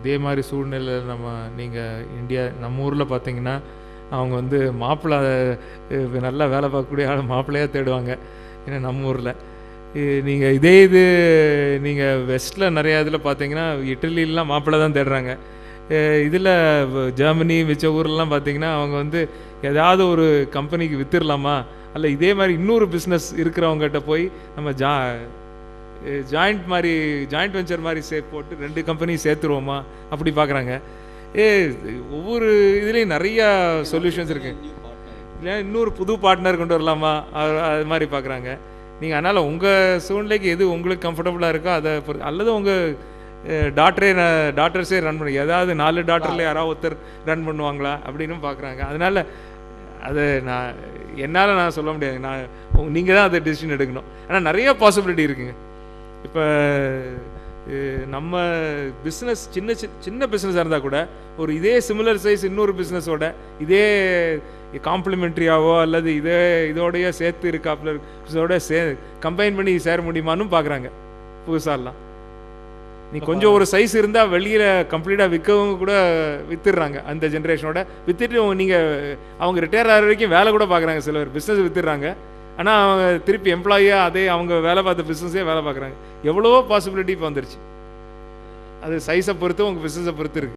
இதே மாதிரி சூழ்நிலையில் இந்தியா நம்ம ஊரில் பார்த்தீங்கன்னா அவங்க வந்து மாப்பிள்ளை நல்லா வேலை பார்க்கக்கூடிய ஆள் மாப்பிள்ளையாக தேடுவாங்க. ஏன்னா நம்ம ஊரில் நீங்கள் இது நீங்கள் வெஸ்ட்டில் நிறையா இதில் பார்த்தீங்கன்னா இட்டலிலாம் மாப்பிள்ளை தான் தேடுறாங்க. இதில் ஜெர்மனி மிச்ச ஊர்லலாம் பார்த்தீங்கன்னா அவங்க வந்து ஏதாவது ஒரு கம்பெனிக்கு விற்றுடலாமா, அல்ல இதே மாதிரி இன்னொரு பிஸ்னஸ் இருக்கிறவங்ககிட்ட போய் நம்ம ஜாயிண்ட் வெஞ்சர் மாதிரி போட்டு 2 கம்பெனி சேர்த்துருவோமா அப்படி பார்க்குறாங்க. ஒவ்வொரு இதுலேயும் நிறையா சொல்யூஷன்ஸ் இருக்குது. இல்லை இன்னொரு புது பார்ட்னர் கொண்டு வரலாமா அது மாதிரி பார்க்குறாங்க. நீங்கள் அதனால் உங்கள் சூழ்நிலைக்கு எது உங்களுக்கு கம்ஃபர்டபுளாக இருக்கோ அதை அல்லது உங்கள் டாக்டர்ஸே ரன் பண்ணி ஏதாவது 4 டாக்டரில் யாராவது ஒருத்தர் ரன் பண்ணுவாங்களா அப்படின்னு பார்க்குறாங்க. அதனால் அதை என்னால் சொல்ல முடியாது. நீங்கள் தான் அதை டெசிஷன் எடுக்கணும். ஆனால் நிறைய பாசிபிலிட்டி இருக்குங்க. இப்போ நம்ம பிஸ்னஸ் சின்ன பிஸ்னஸாக இருந்தால் கூட ஒரு இதே சிமிலர் சைஸ் இன்னொரு பிஸ்னஸோட இதே காம்ப்ளிமெண்ட்ரியாவோ அல்லது இதோடைய சேர்த்து இருக்காப்புல கம்பைன் பண்ணி சேர முடியுமான்னு பார்க்குறாங்க புதுசாலாம். நீ கொஞ்சம் ஒரு சைஸ் இருந்தால் வெளியில் கம்ப்ளீட்டாக விற்கவும் கூட விற்றுடுறாங்க. அந்த ஜென்ரேஷனோட விற்றுட்டு அவங்க ரிட்டையர் ஆகிற வரைக்கும் வேலை கூட பார்க்குறாங்க. சிலர் பிஸ்னஸ் விற்றுடுறாங்க, ஆனால் அவங்க திருப்பி எம்ப்ளாயியாக அதே அவங்க வேலை பார்த்த பிஸ்னஸே வேலை பார்க்குறாங்க. எவ்வளவோ பாசிபிலிட்டி இப்போ வந்துருச்சு. அது சைஸை பொறுத்து உங்கள் பிஸ்னஸை பொறுத்து இருக்குது.